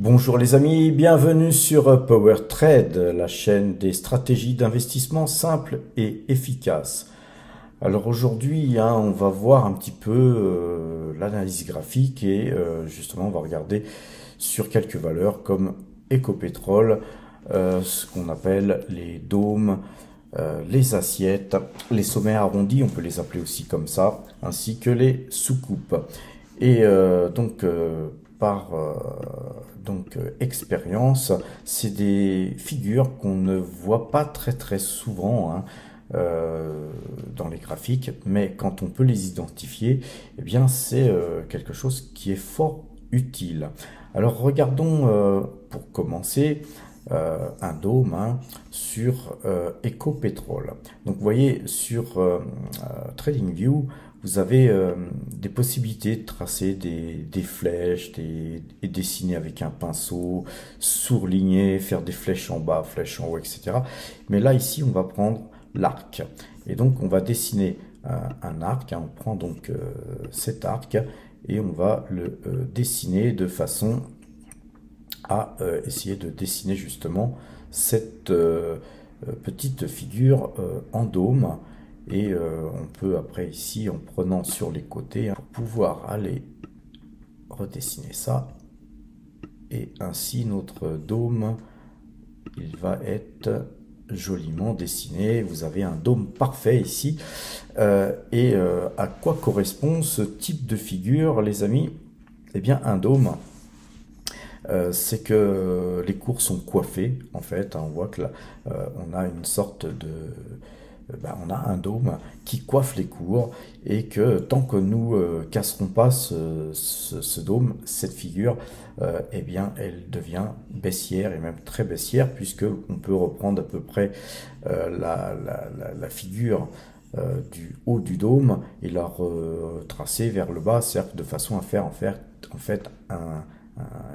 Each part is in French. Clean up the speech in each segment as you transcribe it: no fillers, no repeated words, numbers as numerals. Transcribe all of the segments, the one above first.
Bonjour les amis, bienvenue sur Power Trade, la chaîne des stratégies d'investissement simples et efficaces. Alors aujourd'hui, on va voir un petit peu l'analyse graphique et justement on va regarder sur quelques valeurs comme Ecopetrol, ce qu'on appelle les dômes, les assiettes, les sommets arrondis, on peut les appeler aussi comme ça, ainsi que les soucoupes. Et par expérience, c'est des figures qu'on ne voit pas très souvent dans les graphiques, mais quand on peut les identifier, eh bien c'est quelque chose qui est fort utile. Alors regardons pour commencer un dôme sur Ecopetrol. Donc vous voyez sur TradingView, vous avez des possibilités de tracer des flèches, et dessiner avec un pinceau, surligner, faire des flèches en bas, flèches en haut, etc. Mais là, ici, on va prendre l'arc. Et donc, on va dessiner un arc. On prend donc cet arc et on va le dessiner de façon à essayer de dessiner justement cette petite figure en dôme. Et on peut après ici, en prenant sur les côtés, pour pouvoir aller redessiner ça. Et ainsi notre dôme, il va être joliment dessiné. Vous avez un dôme parfait ici. À quoi correspond ce type de figure, les amis? Eh bien, un dôme, c'est que les cours sont coiffés, en fait. On voit que là, on a une sorte de... on a un dôme qui coiffe les cours et que tant que nous casserons pas ce dôme, cette figure, eh bien, elle devient baissière et même très baissière puisque on peut reprendre à peu près la figure du haut du dôme et la retracer vers le bas, c'est-à-dire de façon à faire en fait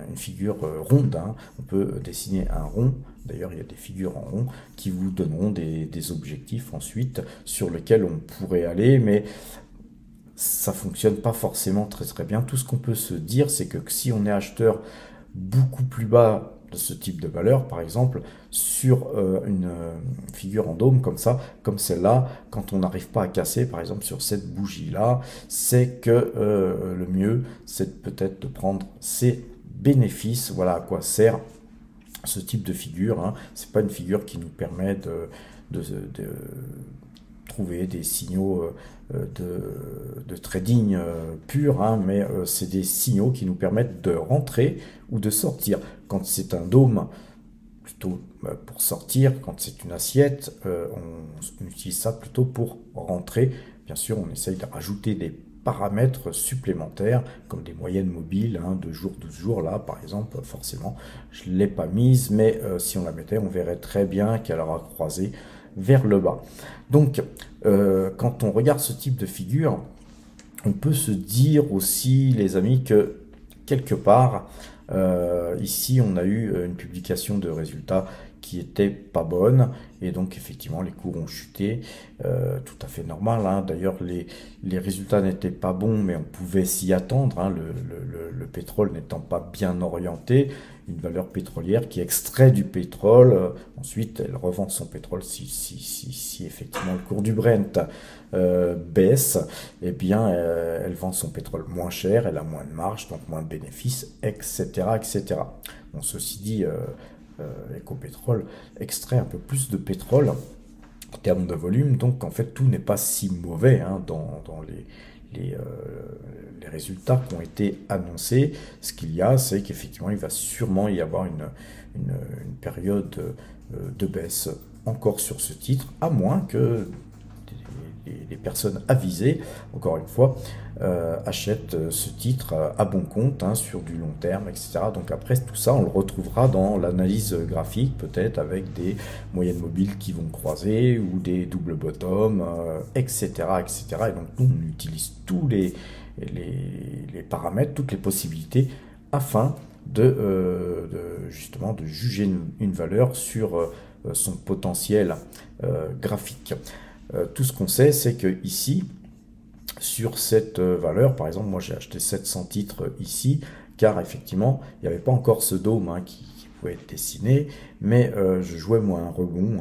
une figure ronde. On peut dessiner un rond. D'ailleurs, il y a des figures en rond qui vous donneront des objectifs ensuite sur lesquels on pourrait aller, mais ça fonctionne pas forcément très bien. Tout ce qu'on peut se dire, c'est que si on est acheteur beaucoup plus bas de ce type de valeur, par exemple, sur une figure en dôme comme ça, comme celle-là, quand on n'arrive pas à casser, par exemple sur cette bougie-là, c'est que le mieux, c'est peut-être de prendre ses bénéfices. Voilà à quoi sert ce type de figure. C'est pas une figure qui nous permet de trouver des signaux de trading pur, mais c'est des signaux qui nous permettent de rentrer ou de sortir. Quand c'est un dôme, plutôt pour sortir. Quand c'est une assiette, on utilise ça plutôt pour rentrer. Bien sûr, on essaye de rajouter des paramètres supplémentaires comme des moyennes mobiles de jour 12 jours. Là, par exemple, forcément, je ne l'ai pas mise, mais si on la mettait, on verrait très bien qu'elle aura croisé vers le bas. Donc, quand on regarde ce type de figure, on peut se dire aussi, les amis, que quelque part, ici, on a eu une publication de résultats qui était pas bonne et donc effectivement les cours ont chuté, tout à fait normal. D'ailleurs les résultats n'étaient pas bons, mais on pouvait s'y attendre. Le pétrole n'étant pas bien orienté, une valeur pétrolière qui extrait du pétrole, ensuite elle revend son pétrole si effectivement le cours du Brent baisse, eh bien elle vend son pétrole moins cher, elle a moins de marge, donc moins de bénéfices, etc. Bon, ceci dit, Ecopetrol extrait un peu plus de pétrole en termes de volume, donc en fait tout n'est pas si mauvais dans les résultats qui ont été annoncés. Ce qu'il y a, c'est qu'effectivement il va sûrement y avoir une période de baisse encore sur ce titre, à moins que les personnes avisées, encore une fois, achètent ce titre à bon compte sur du long terme, etc. Donc après, tout ça, on le retrouvera dans l'analyse graphique, peut-être avec des moyennes mobiles qui vont croiser ou des doubles bottoms, etc. Et donc, nous, on utilise tous les paramètres, toutes les possibilités afin justement de juger une valeur sur son potentiel graphique. Tout ce qu'on sait, c'est que ici, sur cette valeur, par exemple, moi j'ai acheté 700 titres ici, car effectivement, il n'y avait pas encore ce dôme qui pouvait être dessiné, mais je jouais moi un rebond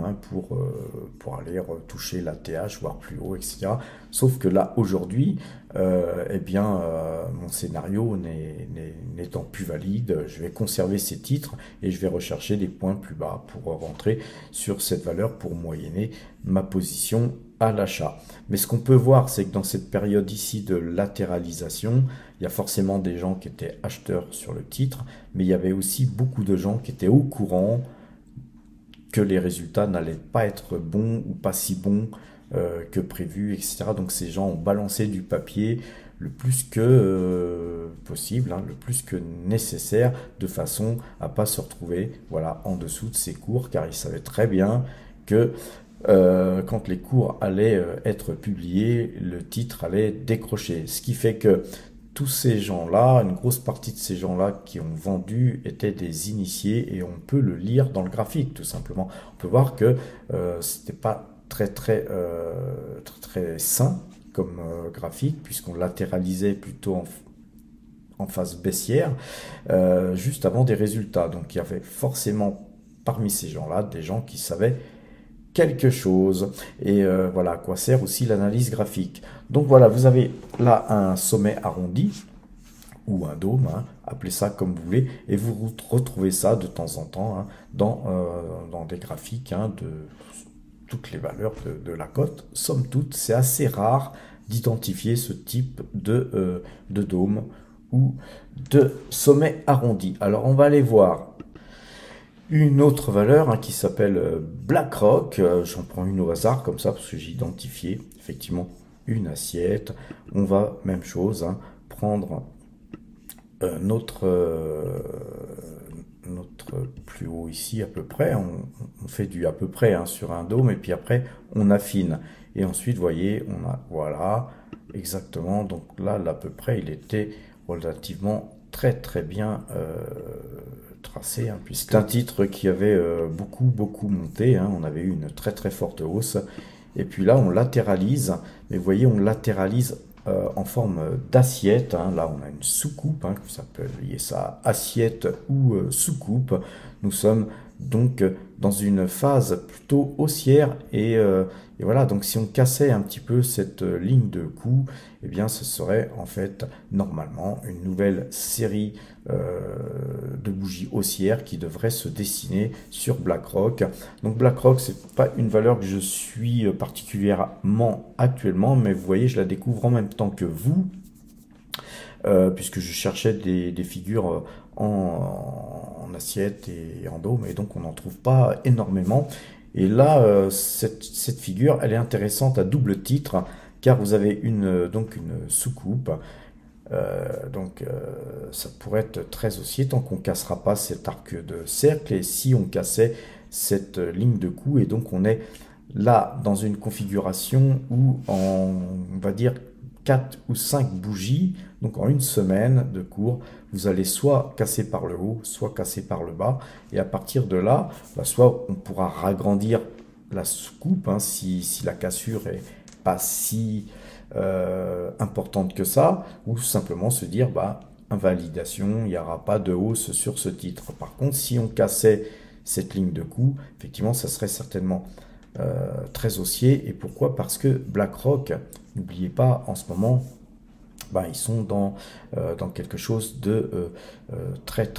pour aller toucher la TH, voire plus haut, etc. Sauf que là, aujourd'hui, eh bien, mon scénario n'étant plus valide, je vais conserver ces titres et je vais rechercher des points plus bas pour rentrer sur cette valeur pour moyenner ma position à l'achat. Mais ce qu'on peut voir, c'est que dans cette période ici de latéralisation, il y a forcément des gens qui étaient acheteurs sur le titre, mais il y avait aussi beaucoup de gens qui étaient au courant que les résultats n'allaient pas être bons ou pas si bons que prévu, etc. Donc ces gens ont balancé du papier le plus que possible, le plus que nécessaire, de façon à pas se retrouver voilà, en dessous de ces cours, car ils savaient très bien que quand les cours allaient être publiés, le titre allait décrocher. Ce qui fait que tous ces gens-là, une grosse partie de ces gens-là qui ont vendu étaient des initiés et on peut le lire dans le graphique tout simplement. On peut voir que c'était pas très sain comme graphique puisqu'on latéralisait plutôt en phase baissière juste avant des résultats. Donc il y avait forcément parmi ces gens-là des gens qui savaient quelque chose. Et voilà à quoi sert aussi l'analyse graphique. Donc voilà, vous avez là un sommet arrondi ou un dôme, appelez ça comme vous voulez, et vous retrouvez ça de temps en temps dans des graphiques de toutes les valeurs de la cote. Somme toute, c'est assez rare d'identifier ce type de dôme ou de sommet arrondi. Alors on va aller voir une autre valeur qui s'appelle BlackRock. J'en prends une au hasard comme ça parce que j'ai identifié effectivement une assiette. On va, même chose, prendre notre plus haut ici à peu près. On fait du à peu près sur un dôme et puis après on affine. Et ensuite, vous voyez, on a, voilà, exactement. Donc là, l'à peu près, il était relativement très bien tracé, puisque c'est un titre qui avait beaucoup monté, on avait eu une très forte hausse, et puis là on latéralise, mais vous voyez on latéralise en forme d'assiette, là on a une soucoupe, que ça peut lier ça assiette ou soucoupe. Nous sommes donc dans une phase plutôt haussière et voilà, donc si on cassait un petit peu cette ligne de coup, eh bien ce serait en fait normalement une nouvelle série de bougies haussières qui devrait se dessiner sur BlackRock. Donc BlackRock, c'est pas une valeur que je suis particulièrement actuellement, mais vous voyez, je la découvre en même temps que vous, puisque je cherchais des figures en assiette et en dôme, et donc on n'en trouve pas énormément. Et là, cette figure, elle est intéressante à double titre, car vous avez donc une soucoupe. Ça pourrait être très haussier tant qu'on cassera pas cet arc de cercle, et si on cassait cette ligne de coup, et donc on est là dans une configuration où on va dire 4 ou 5 bougies, donc en une semaine de cours, vous allez soit casser par le haut, soit casser par le bas, et à partir de là, soit on pourra ragrandir la soucoupe, si la cassure est pas si importante que ça, ou simplement se dire invalidation, il n'y aura pas de hausse sur ce titre. Par contre, si on cassait cette ligne de coup, effectivement, ça serait certainement très haussier. Et pourquoi? Parce que BlackRock, n'oubliez pas, en ce moment, ils sont dans quelque chose de très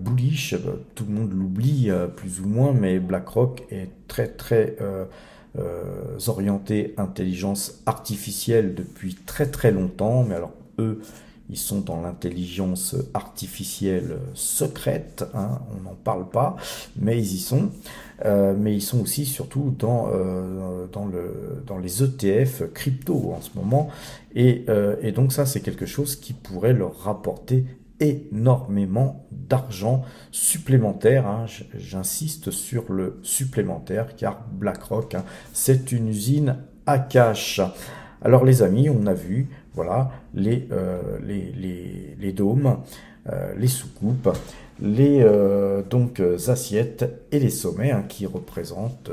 bullish. Tout le monde l'oublie plus ou moins, mais BlackRock est très orienté intelligence artificielle depuis très longtemps. Mais alors eux, ils sont dans l'intelligence artificielle secrète, on n'en parle pas, mais ils y sont. Mais ils sont aussi surtout dans les ETF crypto en ce moment. Et donc ça, c'est quelque chose qui pourrait leur rapporter énormément d'argent supplémentaire. J'insiste sur le supplémentaire, car BlackRock, c'est une usine à cash. Alors les amis, on a vu, voilà, les dômes, les soucoupes, les assiettes et les sommets qui représentent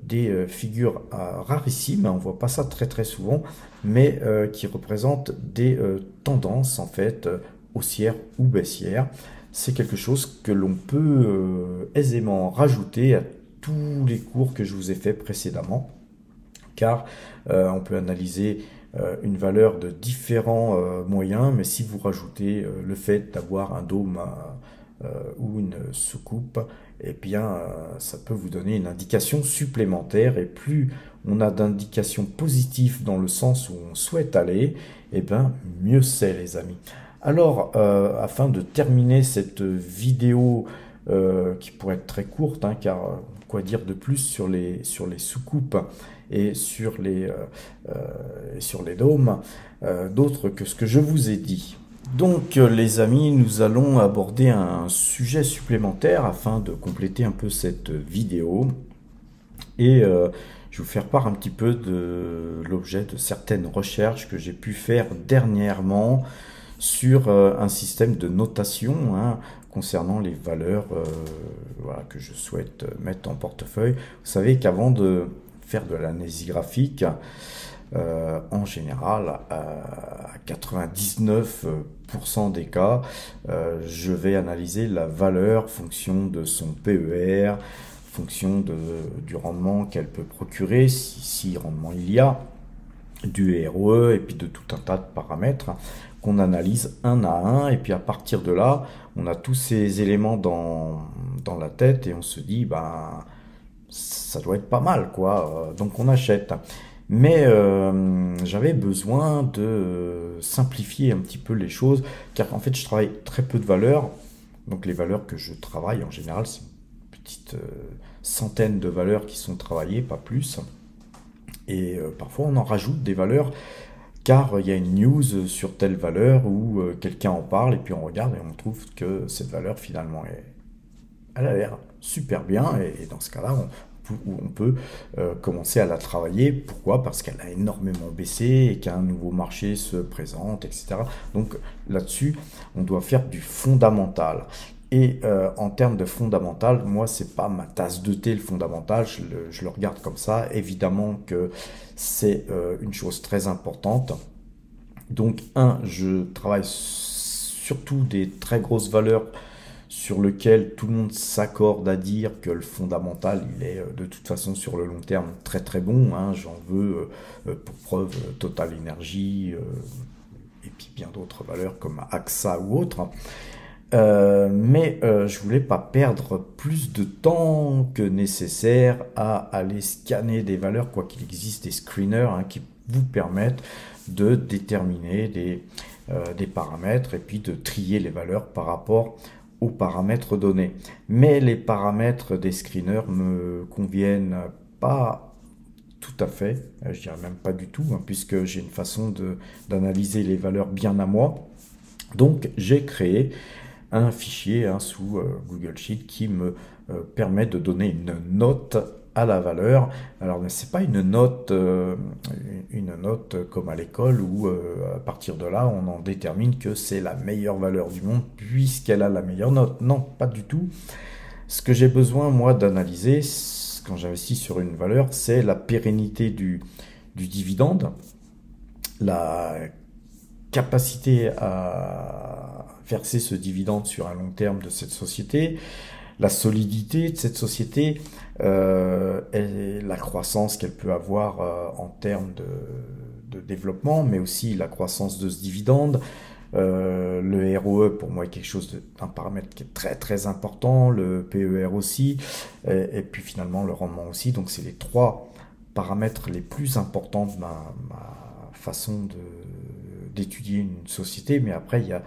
des figures rarissimes, on voit pas ça très souvent, mais qui représentent des tendances en fait haussière ou baissière. C'est quelque chose que l'on peut aisément rajouter à tous les cours que je vous ai fait précédemment, car on peut analyser une valeur de différents moyens, mais si vous rajoutez le fait d'avoir un dôme ou une soucoupe, eh bien ça peut vous donner une indication supplémentaire, et plus on a d'indications positives dans le sens où on souhaite aller, eh bien mieux c'est les amis. Alors afin de terminer cette vidéo qui pourrait être très courte, hein, car quoi dire de plus sur les soucoupes et sur les dômes, d'autre que ce que je vous ai dit. Donc les amis, nous allons aborder un sujet supplémentaire afin de compléter un peu cette vidéo, et je vais vous faire part un petit peu de l'objet de certaines recherches que j'ai pu faire dernièrement sur un système de notation, hein, concernant les valeurs voilà, que je souhaite mettre en portefeuille. Vous savez qu'avant de faire de l'analyse graphique, en général, à 99% des cas, je vais analyser la valeur fonction de son PER, fonction du rendement qu'elle peut procurer, si rendement il y a, du ROE, et puis de tout un tas de paramètres qu'on analyse un à un, et puis à partir de là, on a tous ces éléments dans la tête, et on se dit, ben, ça doit être pas mal, quoi, donc on achète. Mais j'avais besoin de simplifier un petit peu les choses, car en fait je travaille très peu de valeurs. Donc les valeurs que je travaille en général, c'est une petite centaine de valeurs qui sont travaillées, pas plus. Et parfois on en rajoute des valeurs, car il y a une news sur telle valeur, ou quelqu'un en parle, et puis on regarde et on trouve que cette valeur finalement elle a l'air super bien, et dans ce cas-là on peut commencer à la travailler. Pourquoi? Parce qu'elle a énormément baissé et qu'un nouveau marché se présente, etc. Donc là-dessus, on doit faire du fondamental. Et en termes de fondamental, moi, c'est pas ma tasse de thé, le fondamental, je le regarde comme ça. Évidemment que c'est une chose très importante. Donc, je travaille surtout des très grosses valeurs sur lequel tout le monde s'accorde à dire que le fondamental, il est de toute façon sur le long terme très très bon, hein. J'en veux pour preuve Total Energy, et puis bien d'autres valeurs comme AXA ou autres. Mais je voulais pas perdre plus de temps que nécessaire à aller scanner des valeurs, quoi qu'il existe des screeners, hein, qui vous permettent de déterminer des paramètres, et puis de trier les valeurs par rapport aux paramètres donnés. Mais les paramètres des screeners me conviennent pas tout à fait, je dirais même pas du tout, hein, puisque j'ai une façon d'analyser les valeurs bien à moi. Donc j'ai créé un fichier, hein, sous Google Sheet, qui me permet de donner une note à la valeur. Alors c'est pas une note comme à l'école où à partir de là on en détermine que c'est la meilleure valeur du monde puisqu'elle a la meilleure note. Non, pas du tout. Ce que j'ai besoin moi d'analyser quand j'investis sur une valeur, c'est la pérennité du dividende, la capacité à verser ce dividende sur un long terme de cette société, la solidité de cette société, et la croissance qu'elle peut avoir en termes de développement, mais aussi la croissance de ce dividende. Le ROE pour moi est quelque chose d'un paramètre qui est très très important, le PER aussi, et puis finalement le rendement aussi. Donc c'est les trois paramètres les plus importants de ma façon d'étudier une société, mais après il y a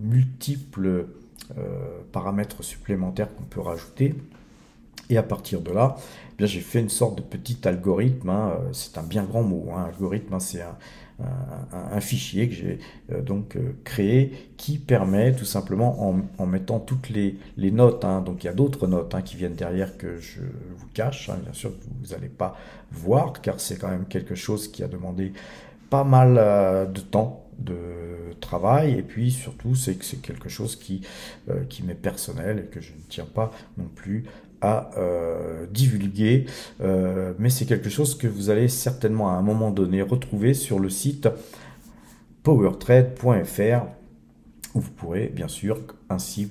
multiples paramètres supplémentaires qu'on peut rajouter, et à partir de là, eh bien, j'ai fait une sorte de petit algorithme, hein. C'est un bien grand mot, hein, algorithme, hein, c'est un fichier que j'ai créé, qui permet tout simplement, en mettant toutes les notes, hein, donc il y a d'autres notes, hein, qui viennent derrière que je vous cache, hein, bien sûr vous n'allez pas voir, car c'est quand même quelque chose qui a demandé pas mal de temps de travail, et puis surtout c'est que c'est quelque chose qui m'est personnel et que je ne tiens pas non plus à divulguer, mais c'est quelque chose que vous allez certainement à un moment donné retrouver sur le site powertrade.fr, vous pourrez bien sûr ainsi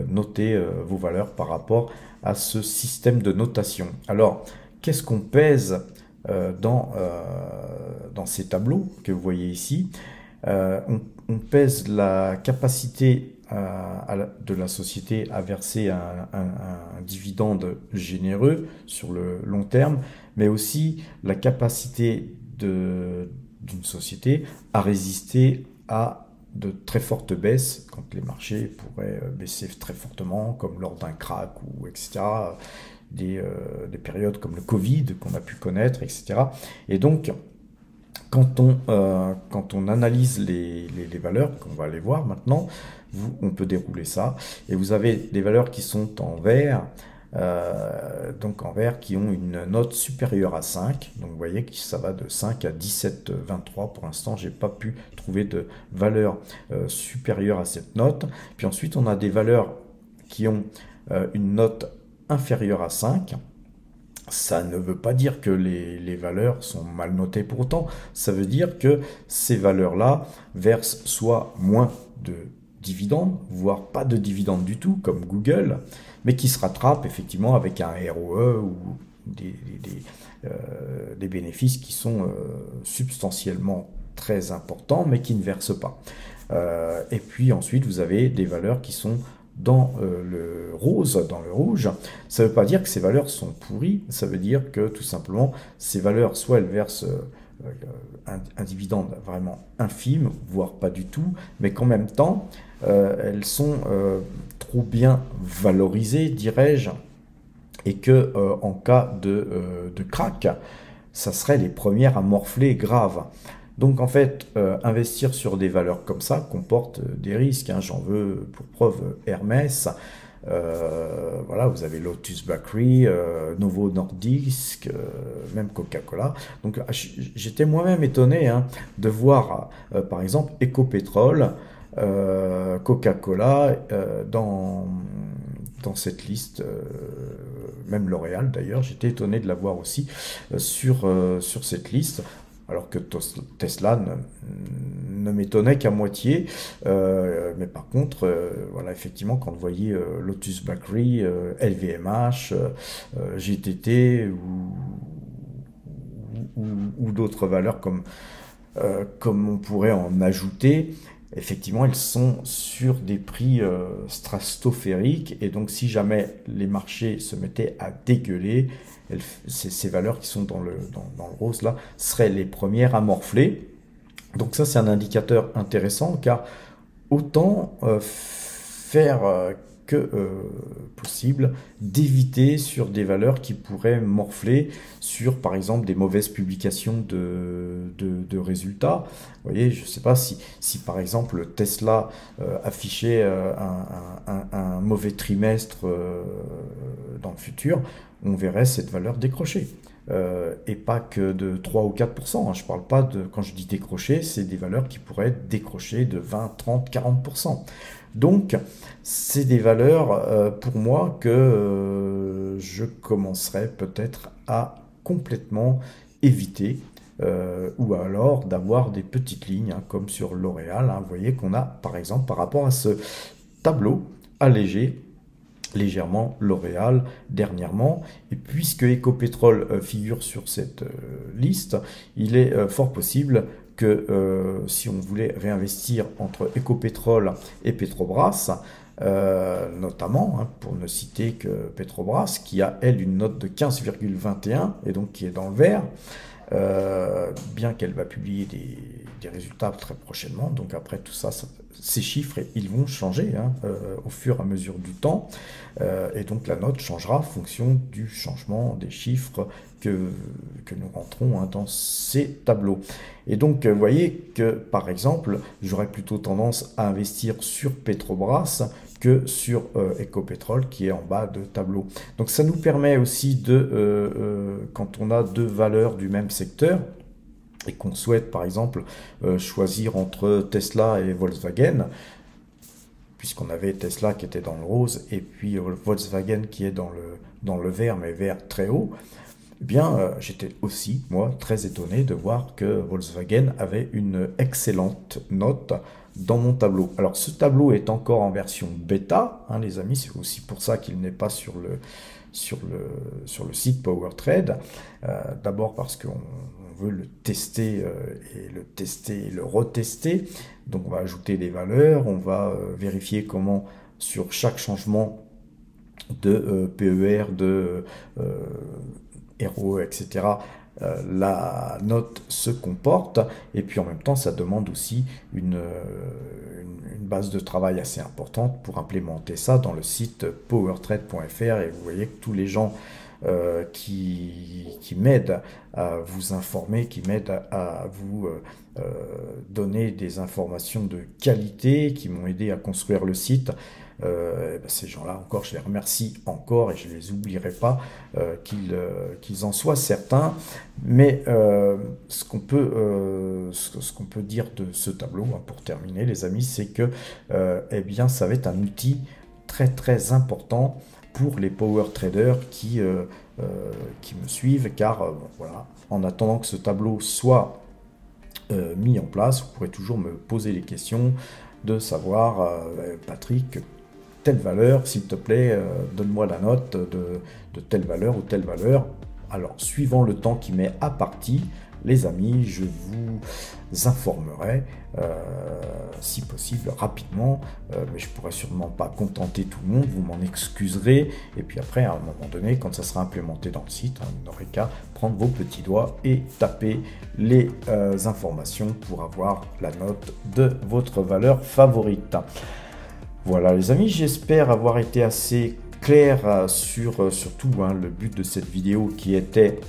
noter vos valeurs par rapport à ce système de notation. Alors, qu'est-ce qu'on pèse dans ces tableaux que vous voyez ici? On pèse la capacité de la société à verser un dividende généreux sur le long terme, mais aussi la capacité d'une société à résister à de très fortes baisses, quand les marchés pourraient baisser très fortement, comme lors d'un krach, ou etc., des périodes comme le Covid qu'on a pu connaître, etc. Et donc, quand on analyse les valeurs, qu'on va aller voir maintenant, on peut dérouler ça, et vous avez des valeurs qui sont en vert, donc en vert, qui ont une note supérieure à 5. Donc vous voyez que ça va de 5 à 17,23. Pour l'instant, j'ai pas pu trouver de valeur supérieure à cette note. Puis ensuite, on a des valeurs qui ont une note inférieure à 5. Ça ne veut pas dire que les valeurs sont mal notées pour autant. Ça veut dire que ces valeurs-là versent soit moins de dividendes, voire pas de dividendes du tout, comme Google, mais qui se rattrapent effectivement avec un ROE ou des bénéfices qui sont substantiellement très importants, mais qui ne versent pas. Et puis ensuite, vous avez des valeurs qui sont dans le rose, dans le rouge. Ça ne veut pas dire que ces valeurs sont pourries, ça veut dire que tout simplement, ces valeurs, soit elles versent un dividende vraiment infime, voire pas du tout, mais qu'en même temps, elles sont trop bien valorisées, dirais-je, et que en cas de krach, ça serait les premières à morfler grave. Donc en fait, investir sur des valeurs comme ça comporte des risques, hein. J'en veux pour preuve Hermès. Voilà, vous avez Lotus Bakery, Novo Nordisk, même Coca-Cola. Donc j'étais moi-même étonné, hein, de voir par exemple Ecopetrol, Coca-Cola dans cette liste, même L'Oréal d'ailleurs. J'étais étonné de la voir aussi sur cette liste, alors que Tesla ne m'étonnait qu'à moitié. Mais par contre, voilà, effectivement, quand vous voyez Lotus Bakery, LVMH, GTT ou d'autres valeurs comme on pourrait en ajouter, effectivement, ils sont sur des prix stratosphériques, et donc si jamais les marchés se mettaient à dégueuler, ces valeurs qui sont dans le rose là seraient les premières à morfler. Donc ça, c'est un indicateur intéressant, car autant faire que possible d'éviter sur des valeurs qui pourraient morfler sur, par exemple, des mauvaises publications de résultats. Vous voyez, je ne sais pas si par exemple Tesla affichait un mauvais trimestre dans le futur, on verrait cette valeur décrocher. Et pas que de 3 ou 4%. Hein. Je ne parle pas de, quand je dis décrocher, c'est des valeurs qui pourraient décrocher de 20, 30, 40%. Donc, c'est des valeurs pour moi que je commencerai peut-être à complètement éviter, ou alors d'avoir des petites lignes, hein, comme sur L'Oréal. Hein. Vous voyez qu'on a, par exemple, par rapport à ce tableau allégé, légèrement L'Oréal dernièrement, et puisque Ecopetrol figure sur cette liste, il est fort possible que si on voulait réinvestir entre Ecopetrol et Petrobras, notamment, hein, pour ne citer que Petrobras, qui a elle une note de 15,21 et donc qui est dans le vert, bien qu'elle va publier des résultats très prochainement. Donc après tout ça, ces chiffres, ils vont changer, hein, au fur et à mesure du temps, et donc la note changera en fonction du changement des chiffres que nous rentrons, hein, dans ces tableaux. Et donc vous voyez que par exemple, j'aurais plutôt tendance à investir sur Petrobras que sur Ecopetrol, qui est en bas de tableau. Donc ça nous permet aussi quand on a deux valeurs du même secteur, et qu'on souhaite par exemple choisir entre Tesla et Volkswagen, puisqu'on avait Tesla qui était dans le rose, et puis Volkswagen qui est dans le vert, mais vert très haut, eh bien, j'étais aussi, moi, très étonné de voir que Volkswagen avait une excellente note dans mon tableau. Alors ce tableau est encore en version bêta, hein, les amis, c'est aussi pour ça qu'il n'est pas sur le site PowerTrade. D'abord parce qu'on veut le tester et le retester. Donc on va ajouter des valeurs, on va vérifier comment sur chaque changement de PER, de ROE, etc., la note se comporte. Et puis en même temps, ça demande aussi une base de travail assez importante pour implémenter ça dans le site powertrade.fr. Et vous voyez que tous les gens qui m'aident à vous informer, qui m'aident à vous donner des informations de qualité, qui m'ont aidé à construire le site, ces gens-là encore, je les remercie encore et je ne les oublierai pas, qu'ils en soient certains. Mais ce qu'on peut dire de ce tableau, hein, pour terminer les amis, c'est que eh bien, ça va être un outil très très important pour les power traders qui me suivent, car voilà, en attendant que ce tableau soit mis en place, vous pourrez toujours me poser les questions de savoir, Patrick, telle valeur, s'il te plaît, donne-moi la note de telle valeur ou telle valeur. Alors, suivant le temps qui m'est imparti, les amis, je vous informerai, si possible, rapidement, mais je ne pourrai sûrement pas contenter tout le monde, vous m'en excuserez, et puis après, à un moment donné, quand ça sera implémenté dans le site, hein, vous n'aurez qu'à prendre vos petits doigts et taper les informations pour avoir la note de votre valeur favorite. Voilà les amis, j'espère avoir été assez clair sur surtout hein, le but de cette vidéo qui était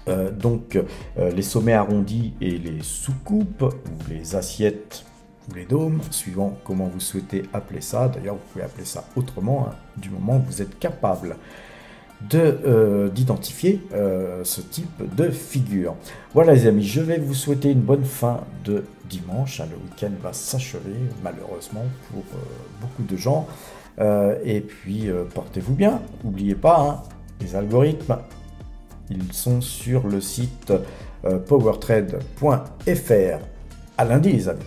les sommets arrondis et les soucoupes ou les assiettes ou les dômes, suivant comment vous souhaitez appeler ça. D'ailleurs, vous pouvez appeler ça autrement, hein, du moment où vous êtes capable d'identifier ce type de figure. Voilà les amis, je vais vous souhaiter une bonne fin de dimanche. Le week-end va s'achever malheureusement pour beaucoup de gens. Et puis portez-vous bien. N'oubliez pas, hein, les algorithmes, ils sont sur le site powertrade.fr. À lundi les amis.